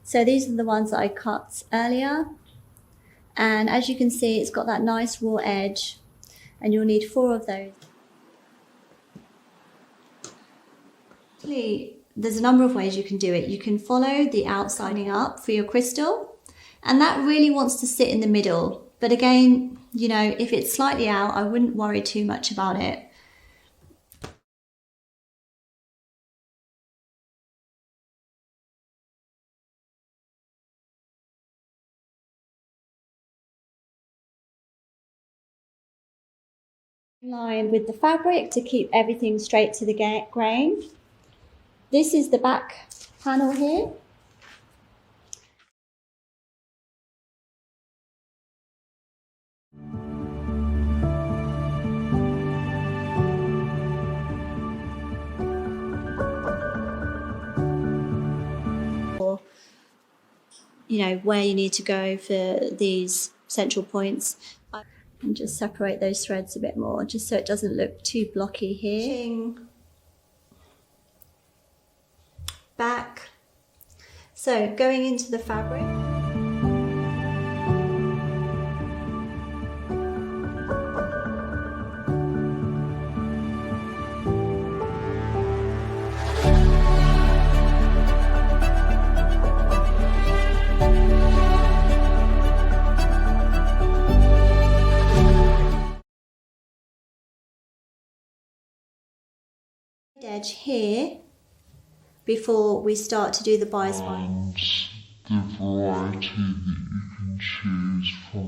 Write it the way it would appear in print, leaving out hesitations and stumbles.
So these are the ones that I cut earlier. And as you can see, it's got that nice raw edge, and you'll need 4 of those. There's a number of ways you can do it. You can follow the outsiding up for your crystal, and that really wants to sit in the middle. But again, you know, if it's slightly out, I wouldn't worry too much about it. Line with the fabric to keep everything straight to the grain. This is the back panel here. Or, you know, where you need to go for these central points. And just separate those threads a bit more, just so it doesn't look too blocky here. Back. So going into the fabric. Edge here before we start to do the bias one. The variety that you can choose from